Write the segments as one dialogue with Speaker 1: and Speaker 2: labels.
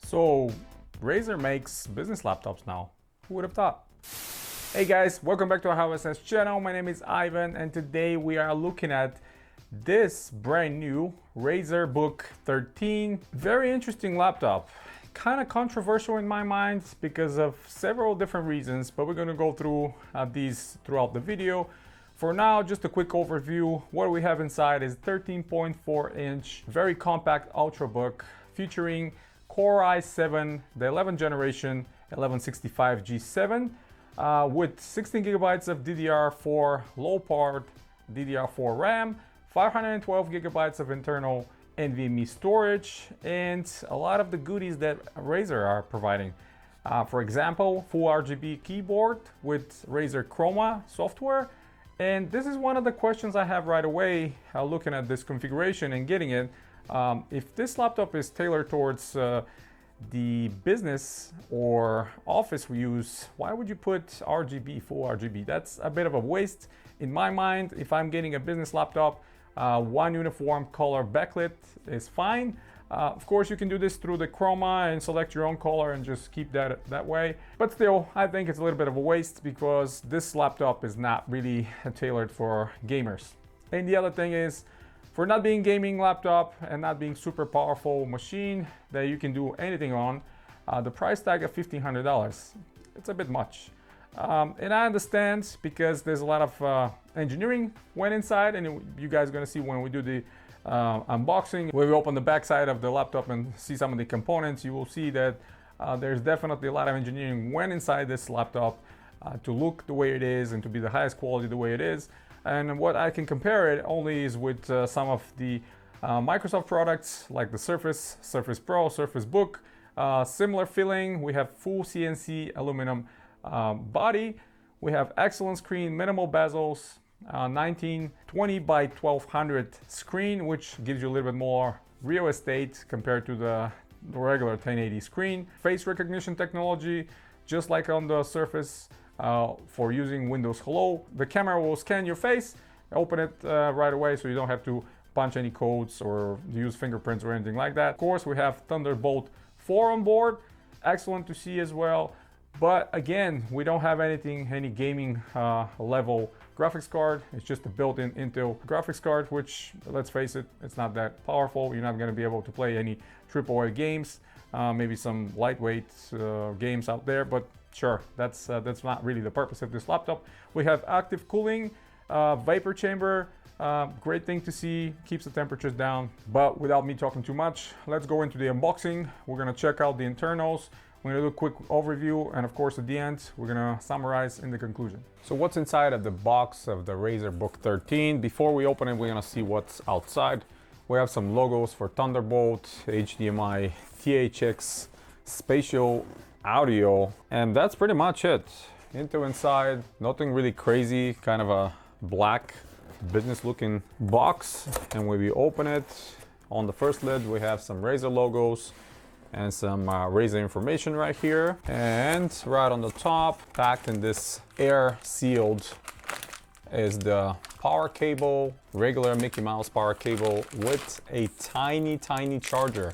Speaker 1: So Razer makes business laptops now. Who would have thought? Hey guys, welcome back to our HowSense channel. My name is Ivan and today we are looking at this brand new Razer Book 13. Very interesting laptop. Kind of controversial in my mind because of several different reasons, but we're going to go through these throughout the video. For now, just a quick overview. What we have inside is 13.4 inch, very compact Ultrabook featuring Core i7, the 11th generation 1165 G7 with 16 gigabytes of DDR4 low powered DDR4 RAM, 512 gigabytes of internal NVMe storage, and a lot of the goodies that Razer are providing. For example, full RGB keyboard with Razer Chroma software. And this is one of the questions I have right away looking at this configuration and getting it. If this laptop is tailored towards the business or office use, why would you put RGB, full RGB? That's a bit of a waste in my mind. If I'm getting a business laptop, one uniform color backlit is fine. Of course, you can do this through the Chroma and select your own color and just keep that way. But still, I think it's a little bit of a waste because this laptop is not really tailored for gamers. And the other thing is, for not being gaming laptop and not being super powerful machine that you can do anything on, the price tag of $1,500, it's a bit much. And I understand because there's a lot of engineering went inside, and you guys are gonna see when we do the unboxing, when we open the back side of the laptop and see some of the components, you will see that there's definitely a lot of engineering went inside this laptop to look the way it is and to be the highest quality the way it is. And what I can compare it only is with some of the Microsoft products like the Surface, Surface Pro, Surface Book. Similar feeling. We have full CNC aluminum body. We have excellent screen, minimal bezels, 1920 by 1200 screen, which gives you a little bit more real estate compared to the regular 1080 screen. Face recognition technology, just like on the Surface, for using Windows Hello. The camera will scan your face, open it right away, so you don't have to punch any codes or use fingerprints or anything like that. Of course, we have Thunderbolt 4 on board. Excellent to see as well. But again, we don't have any gaming level graphics card. It's just a built-in Intel graphics card, which, let's face it, it's not that powerful. You're not going to be able to play any AAA games, maybe some lightweight games out there, but sure, that's not really the purpose of this laptop. We have active cooling, vapor chamber, great thing to see, keeps the temperatures down. But without me talking too much, let's go into the unboxing. We're going to check out the internals. We're going to do a quick overview, and of course at the end we're going to summarize in the conclusion. So what's inside of the box of the Razer Book 13? Before we open it, we're going to see what's outside. We have some logos for Thunderbolt, HDMI, THX, spatial audio, and that's pretty much it. Into inside, nothing really crazy, kind of a black business looking box. And when we open it, on the first lid we have some Razer logos and some Razer information right here. And right on the top, packed in this air sealed, is the power cable, regular Mickey Mouse power cable with a tiny charger.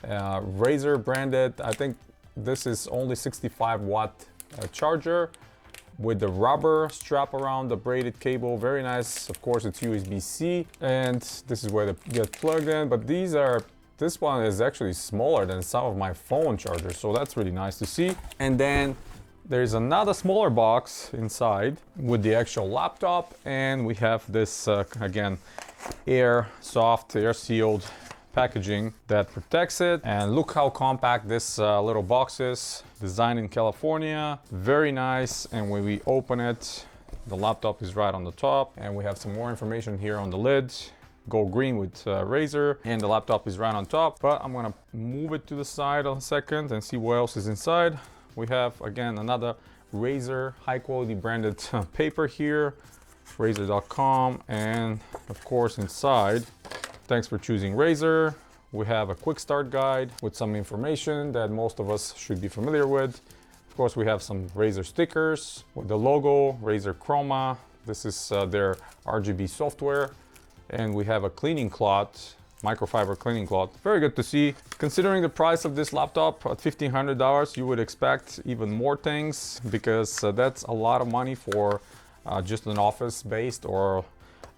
Speaker 1: Razer branded. I think this is only 65 watt charger with the rubber strap around the braided cable. Very nice. Of course, it's USB-C, and this is where they get plugged in. But this one is actually smaller than some of my phone chargers, so that's really nice to see. And then there's another smaller box inside with the actual laptop, and we have this again soft air sealed packaging that protects it. And look how compact this little box is. Designed in California, very nice. And when we open it, the laptop is right on the top, and we have some more information here on the lid. Go green with Razer, and the laptop is right on top. But I'm gonna move it to the side in a second and see what else is inside. We have again another Razer high quality branded paper here, Razer.com, and of course inside, thanks for choosing Razer, we have a quick start guide with some information that most of us should be familiar with. Of course, we have some Razer stickers with the logo, Razer Chroma. This is their RGB software. And we have a cleaning cloth microfiber cleaning cloth. Very good to see. Considering the price of this laptop at $1,500, you would expect even more things, because that's a lot of money for just an office-based or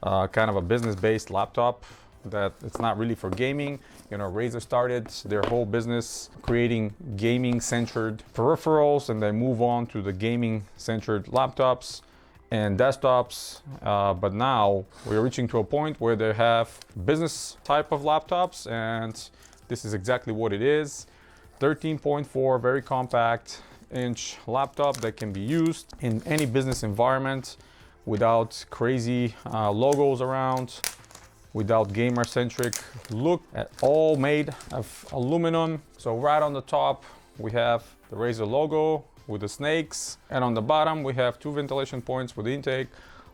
Speaker 1: kind of a business-based laptop. That it's not really for gaming. You know, Razer started their whole business creating gaming-centered peripherals, and they move on to the gaming-centered laptops and desktops, but now we're reaching to a point where they have business type of laptops, and this is exactly what it is. 13.4, very compact inch laptop that can be used in any business environment without crazy logos around, without gamer-centric look, all made of aluminum. So right on the top we have the Razer logo with the snakes, and on the bottom we have 2 ventilation points with the intake,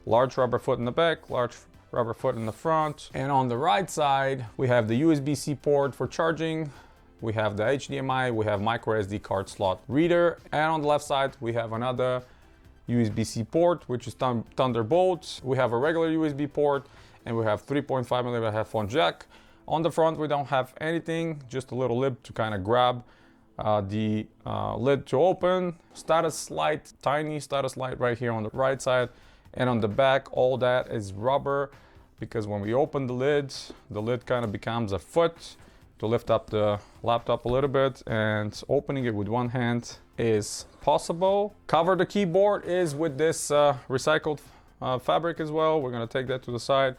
Speaker 1: large rubber foot in the back, large rubber foot in the front, and on the right side we have the USB-C port for charging, we have the HDMI, we have micro SD card slot reader, and on the left side we have another USB-C port, which is Thunderbolt. We have a regular USB port, and we have 3.5mm headphone jack. On the front we don't have anything, just a little lid to kind of grab the lid to open. Status light, tiny status light right here on the right side, and on the back all that is rubber, because when we open the lid kind of becomes a foot to lift up the laptop a little bit, and opening it with one hand is possible. Cover the keyboard is with this recycled fabric as well. We're going to take that to the side,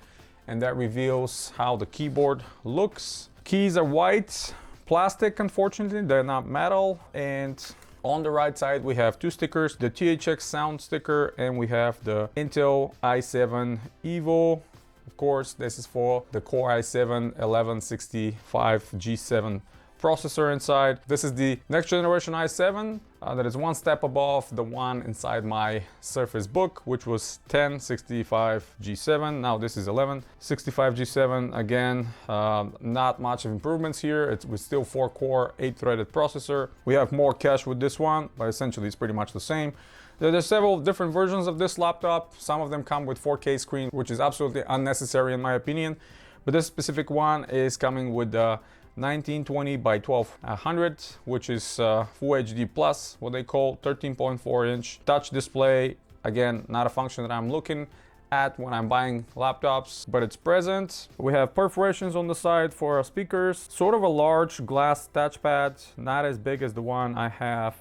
Speaker 1: and that reveals how the keyboard looks. Keys are white plastic, unfortunately they're not metal. And on the right side we have 2 stickers, the THX sound sticker, and we have the Intel i7 Evo. Of course, this is for the Core i7 1165G7 processor inside. This is the next generation i7 that is one step above the one inside my Surface Book, which was 1065G7. Now this is 1165G7. Again, not much of improvements here. It's still 4-core, 8-threaded processor. We have more cache with this one, but essentially it's pretty much the same. There's several different versions of this laptop. Some of them come with 4K screen, which is absolutely unnecessary in my opinion. But this specific one is coming with the 1920 by 1200, which is Full HD Plus, what they call 13.4-inch touch display. Again, not a function that I'm looking at when I'm buying laptops, but it's present. We have perforations on the side for our speakers, sort of a large glass touchpad, not as big as the one I have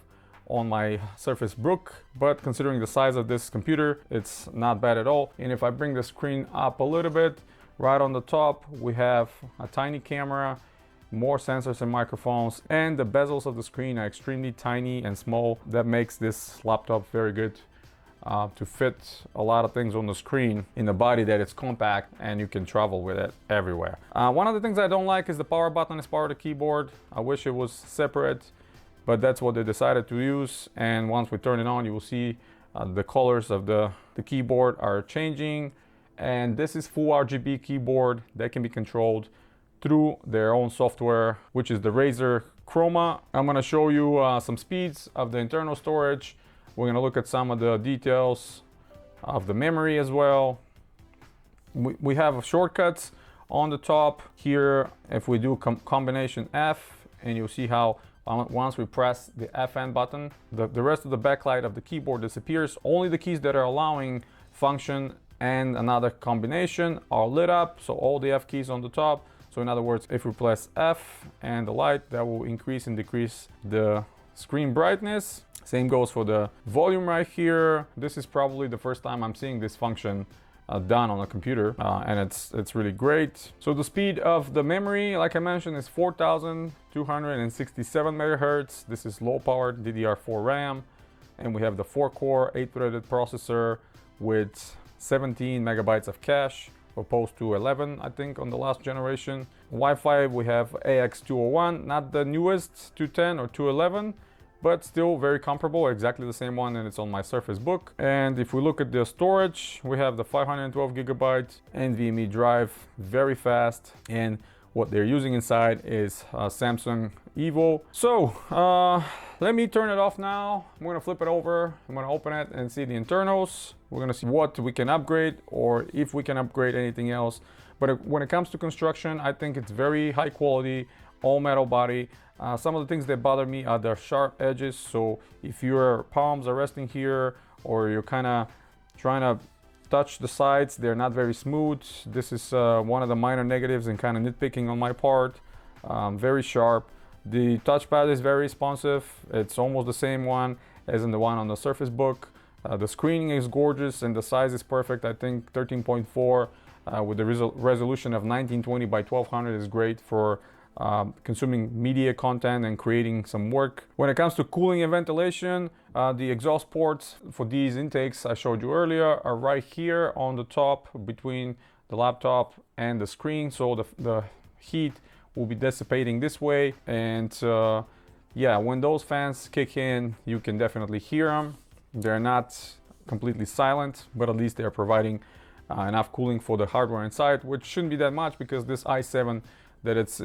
Speaker 1: on my Surface Book, but considering the size of this computer, it's not bad at all. And if I bring the screen up a little bit, right on the top we have a tiny camera, more sensors and microphones, and the bezels of the screen are extremely tiny and small. That makes this laptop very good to fit a lot of things on the screen in the body, that it's compact and you can travel with it everywhere. One of the things I don't like is the power button is part of the keyboard. I wish it was separate, but that's what they decided to use. And once we turn it on, you will see the colors of the keyboard are changing. And this is full RGB keyboard that can be controlled through their own software, which is the Razer Chroma. I'm going to show you some speeds of the internal storage. We're going to look at some of the details of the memory as well. We have shortcuts on the top here. If we do combination F, and you'll see how once we press the FN button, the rest of the backlight of the keyboard disappears. Only the keys that are allowing function and another combination are lit up, so all the F keys on the top. So in other words, if we press F and the light, that will increase and decrease the screen brightness. Same goes for the volume right here. This is probably the first time I'm seeing this function done on a computer, and it's really great. So the speed of the memory, like I mentioned, is 4267 megahertz. This is low powered DDR4 RAM, and we have the 4-core 8-threaded processor with 17 megabytes of cache, opposed to 11 I think on the last generation. Wi-Fi, we have AX201, not the newest 210 or 211, but still very comparable, exactly the same one, and it's on my Surface Book. And if we look at the storage, we have the 512 gigabyte NVMe drive, very fast, and what they're using inside is Samsung Evo. So let me turn it off now. I'm gonna flip it over, I'm gonna open it and see the internals. We're gonna see what we can upgrade, or if we can upgrade anything else. But when it comes to construction, I think it's very high quality, all metal body. Some of the things that bother me are the sharp edges. So if your palms are resting here, or you're kind of trying to touch the sides, they're not very smooth. This is one of the minor negatives and kind of nitpicking on my part. Very sharp. The touchpad is very responsive. It's almost the same one as in the one on the Surface Book. The screening is gorgeous and the size is perfect. I think 13.4 with the resolution of 1920 by 1200 is great for consuming media content and creating some work. When it comes to cooling and ventilation, the exhaust ports for these intakes I showed you earlier are right here on the top between the laptop and the screen, so the heat will be dissipating this way. And yeah, when those fans kick in, you can definitely hear them. They're not completely silent, but at least they're providing enough cooling for the hardware inside, which shouldn't be that much because this i7 that it's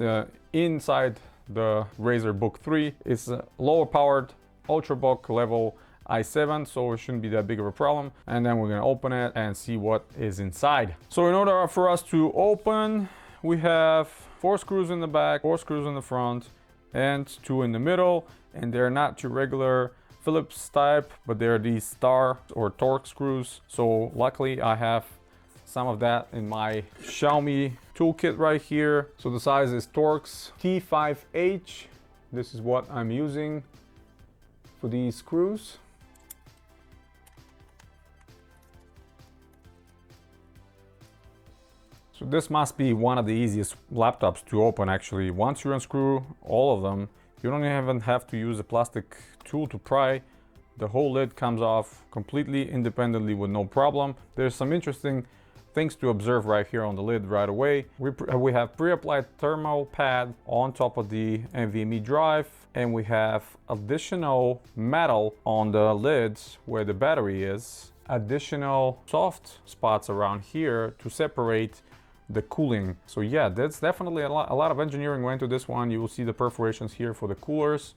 Speaker 1: inside the Razer Book 3 is a lower powered ultrabook level i7, so it shouldn't be that big of a problem. And then we're gonna open it and see what is inside. So in order for us to open, we have 4 screws in the back, 4 screws in the front, and 2 in the middle. And they're not your regular Phillips type, but they're these star or Torx screws. So luckily I have some of that in my Xiaomi toolkit right here. So the size is Torx T5H. This is what I'm using for these screws. So this must be one of the easiest laptops to open actually. Once you unscrew all of them, you don't even have to use a plastic tool to pry. The whole lid comes off completely independently with no problem. There's some interesting things to observe right here on the lid right away. We have pre-applied thermal pad on top of the NVMe drive, and we have additional metal on the lids where the battery is, additional soft spots around here to separate the cooling. So yeah, that's definitely a lot of engineering went into this one. You will see the perforations here for the coolers.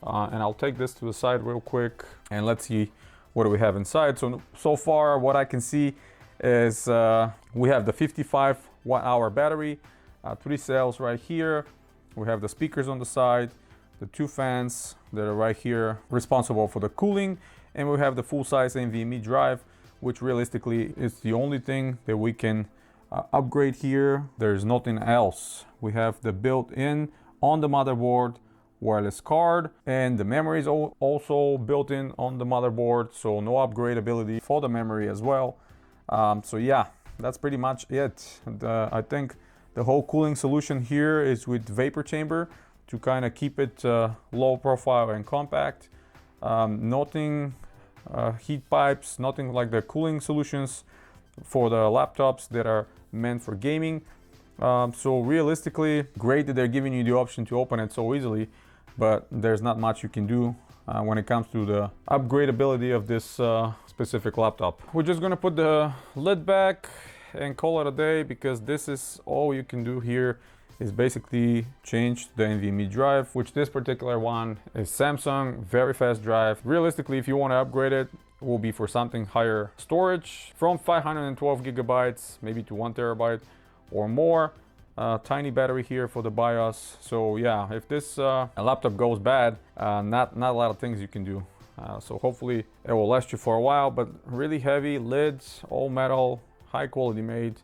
Speaker 1: And I'll take this to the side real quick and let's see what do we have inside. So far what I can see is we have the 55 watt-hour battery, 3 cells right here. We have the speakers on the side, the 2 fans that are right here responsible for the cooling, and we have the full-size NVMe drive, which realistically is the only thing that we can upgrade here. There's nothing else. We have the built-in on the motherboard wireless card, and the memory is also built in on the motherboard, so no upgradability for the memory as well. So yeah, that's pretty much it. I think the whole cooling solution here is with vapor chamber to kind of keep it low profile and compact. Nothing heat pipes, nothing like the cooling solutions for the laptops that are meant for gaming. So realistically, great that they're giving you the option to open it so easily, but there's not much you can do when it comes to the upgradability of this specific laptop. We're just gonna put the lid back and call it a day, because this is all you can do here is basically change the NVMe drive, which this particular one is Samsung, very fast drive. Realistically, if you want to upgrade it, will be for something higher storage from 512 gigabytes maybe to 1 terabyte or more. Tiny battery here for the BIOS. So yeah, if this laptop goes bad, not a lot of things you can do. So hopefully it will last you for a while, but really heavy lids, all metal, high quality made,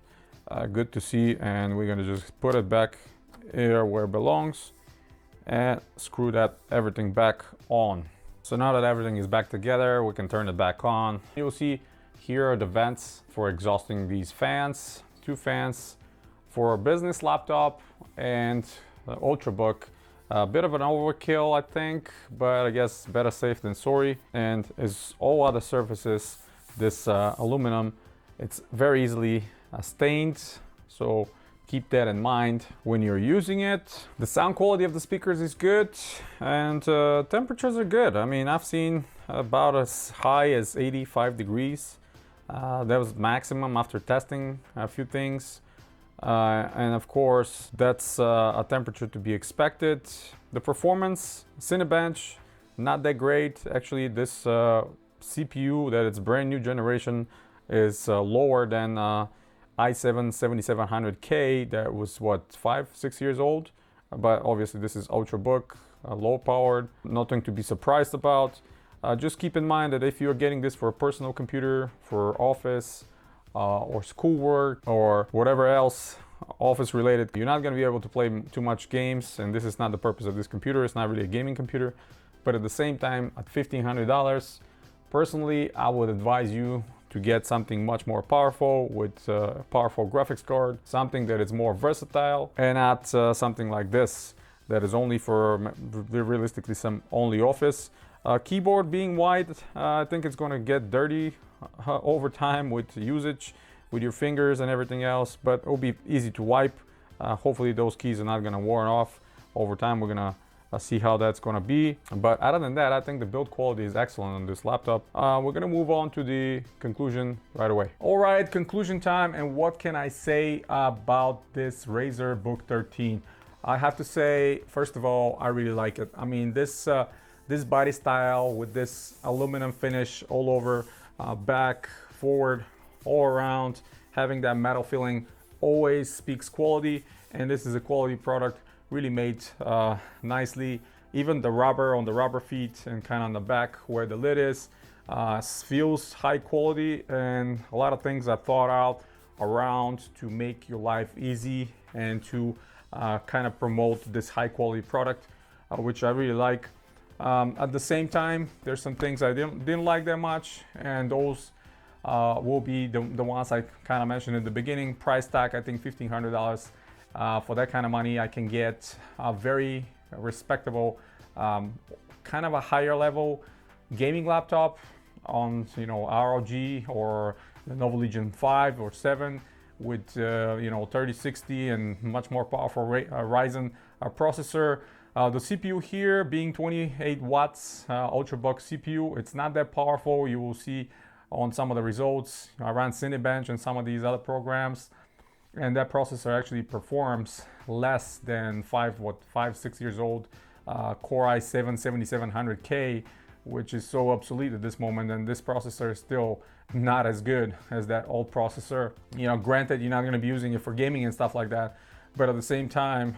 Speaker 1: good to see. And we're gonna just put it back here where it belongs and screw everything back on. So now that everything is back together, we can turn it back on. You'll see here are the vents for exhausting these fans, 2 fans for a business laptop and the Ultrabook. A bit of an overkill, I think, but I guess better safe than sorry. And as all other surfaces, this aluminum, it's very easily stained. So keep that in mind when you're using it. The sound quality of the speakers is good, and temperatures are good. I mean, I've seen about as high as 85 degrees. That was maximum after testing a few things. And of course, that's a temperature to be expected. The performance, Cinebench, not that great. Actually, this CPU, that it's brand new generation, is lower than i7 7700K that was what, 5-6 years old, but obviously this is Ultrabook, low powered, nothing to be surprised about. Just keep in mind that if you're getting this for a personal computer, for office or schoolwork or whatever else office related, you're not going to be able to play too much games, and this is not the purpose of this computer. It's not really a gaming computer, but at the same time, at $1,500, personally I would advise you to get something much more powerful with a powerful graphics card, something that is more versatile, and not something like this that is only for realistically some only office. Keyboard being white, I think it's going to get dirty over time with usage, with your fingers and everything else, but it'll be easy to wipe. Hopefully those keys are not going to wear off over time. We're going to see how that's going to be, but other than that, I think the build quality is excellent on this laptop. We're going to move on to the conclusion right away. All right, conclusion time. And what can I say about this Razer Book 13? I have to say, first of all, I really like it. I mean, this body style with this aluminum finish all over, back, forward, all around, having that metal feeling always speaks quality, and this is a quality product, really made nicely. Even the rubber on the rubber feet and kind of on the back where the lid is feels high quality, and a lot of things are thought out around to make your life easy and to kind of promote this high quality product, which I really like. At the same time, there's some things I didn't like that much, and those will be the ones I kind of mentioned in the beginning. Price tag, I think $1,500. For that kind of money, I can get a very respectable, kind of a higher level gaming laptop on, you know, ROG or Lenovo Legion 5 or 7 with, you know, 3060 and much more powerful Ryzen processor. The CPU here being 28 watts, Ultrabook CPU, it's not that powerful. You will see on some of the results. I ran Cinebench and some of these other programs, and that processor actually performs less than 5-6 years old Core i7 7700K, which is so obsolete at this moment, and this processor is still not as good as that old processor. You know, granted, you're not going to be using it for gaming and stuff like that, but at the same time,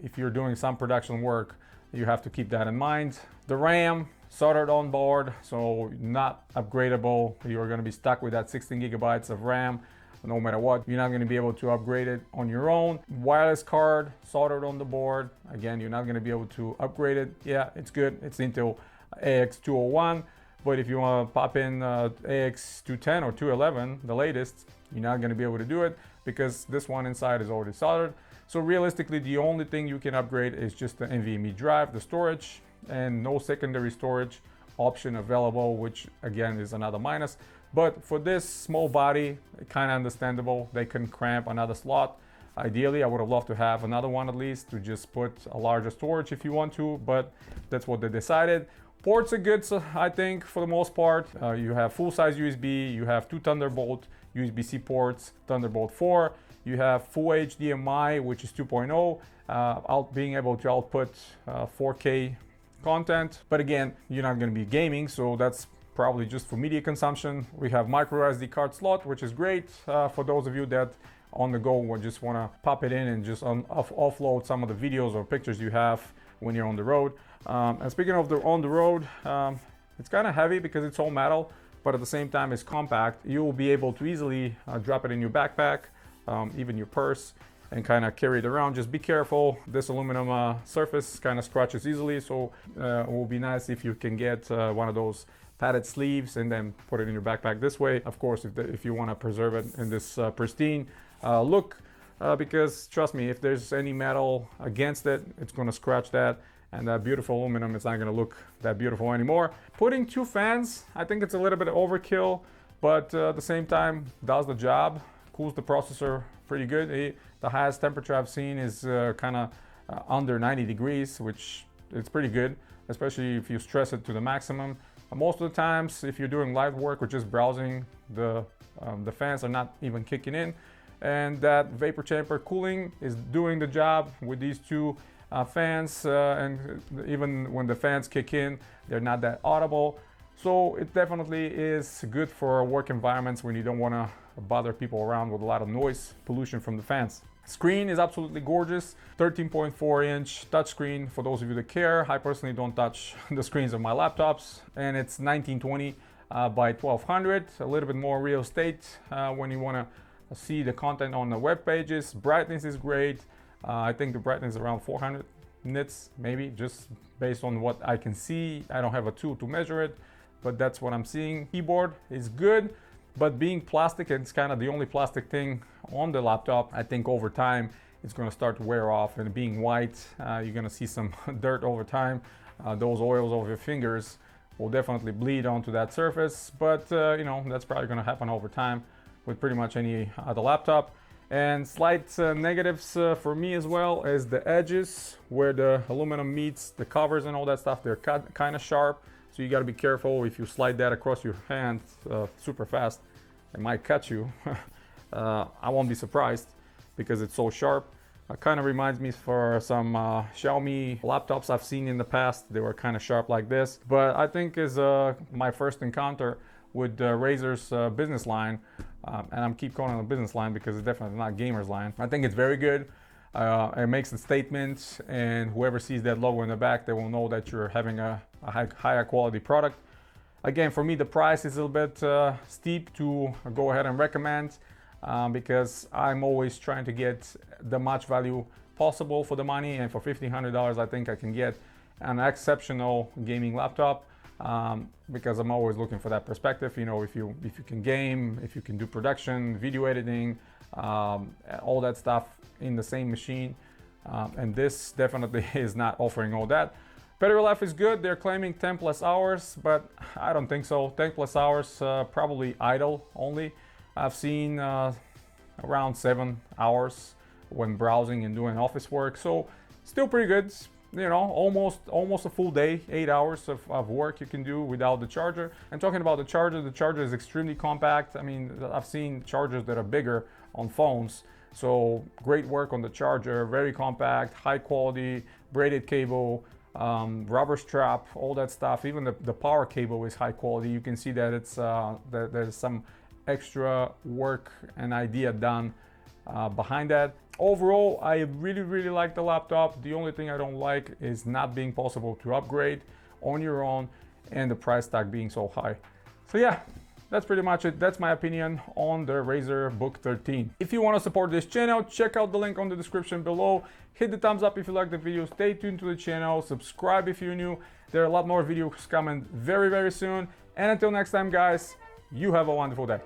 Speaker 1: if you're doing some production work, you have to keep that in mind. The RAM soldered on board, so not upgradable. You're going to be stuck with that 16 gigabytes of RAM no matter what. You're not going to be able to upgrade it on your own. Wireless card soldered on the board. Again, you're not going to be able to upgrade it. Yeah, it's good. It's Intel AX201, but if you want to pop in AX210 or 211, the latest, you're not going to be able to do it because this one inside is already soldered. So realistically, the only thing you can upgrade is just the NVMe drive, the storage, and no secondary storage option available, which again is another minus. But for this small body, kind of understandable. They can cramp another slot. Ideally, I would have loved to have another one at least to just put a larger storage if you want to, but that's what they decided. Ports are good, so I think, for the most part. You have full-size USB, you have 2 Thunderbolt USB-C ports, Thunderbolt 4, you have full HDMI, which is 2.0, being able to output 4K content. But again, you're not going to be gaming, so that's probably just for media consumption. We have micro SD card slot, which is great for those of you that on the go or just want to pop it in and just offload some of the videos or pictures you have when you're on the road. And speaking of on the road, it's kind of heavy because it's all metal, but at the same time it's compact. You will be able to easily drop it in your backpack, even your purse, and kind of carry it around. Just be careful. This aluminum surface kind of scratches easily, so it will be nice if you can get one of those padded sleeves and then put it in your backpack this way. Of course, if you want to preserve it in this pristine look, because trust me, if there's any metal against it, it's going to scratch that, and that beautiful aluminum is not going to look that beautiful anymore. Putting 2 fans, I think it's a little bit of overkill, but at the same time does the job, cools the processor pretty good. The highest temperature I've seen is kind of under 90 degrees, which is pretty good, especially if you stress it to the maximum. Most of the times, if you're doing light work or just browsing, the fans are not even kicking in, and that vapor chamber cooling is doing the job with these 2 fans, and even when the fans kick in, they're not that audible. So it definitely is good for work environments when you don't want to bother people around with a lot of noise pollution from the fans. Screen is absolutely gorgeous. 13.4-inch touchscreen for those of you that care. I personally don't touch the screens of my laptops, and it's 1920 by 1200. A little bit more real estate when you want to see the content on the web pages. Brightness is great. I think the brightness is around 400 nits, maybe, just based on what I can see. I don't have a tool to measure it, but that's what I'm seeing. Keyboard is good, but being plastic, and it's kind of the only plastic thing on the laptop, I think over time it's going to start to wear off. And being white, you're going to see some dirt over time. Those oils over your fingers will definitely bleed onto that surface, but you know, that's probably going to happen over time with pretty much any other laptop. And slight negatives for me as well is the edges where the aluminum meets the covers and all that stuff. They're kind of sharp, so you got to be careful. If you slide that across your hand super fast, it might cut you. I won't be surprised because it's so sharp. It kind of reminds me for some Xiaomi laptops I've seen in the past. They were kind of sharp like this, but I think is my first encounter with Razer's business line, and I'm keep calling it a business line because it's definitely not gamer's line. I think it's very good. It makes a statement, and whoever sees that logo in the back, they will know that you're having a higher quality product. Again, for me, the price is a little bit steep to go ahead and recommend because I'm always trying to get the much value possible for the money, and for $1,500, I think I can get an exceptional gaming laptop. Because I'm always looking for that perspective. You know, if you can game, if you can do production, video editing, all that stuff in the same machine, and this definitely is not offering all that. Battery life is good. They're claiming 10 plus hours, but I don't think so. 10 plus hours, probably idle only. I've seen around 7 hours when browsing and doing office work, so still pretty good. You know, almost a full day, 8 hours of work you can do without the charger. And talking about the charger is extremely compact. I mean, I've seen chargers that are bigger on phones. So great work on the charger, very compact, high quality, braided cable, rubber strap, all that stuff. Even the power cable is high quality. You can see that it's there's some extra work and idea done behind that. Overall, I really like the laptop. The only thing I don't like is not being possible to upgrade on your own and the price tag being so high. So yeah, that's pretty much it. That's my opinion on the Razer Book 13. If you want to support this channel, check out the link on the description below. Hit the thumbs up if you like the video. Stay tuned to the channel. Subscribe if you're new. There are a lot more videos coming very soon. And until next time, guys, you have a wonderful day.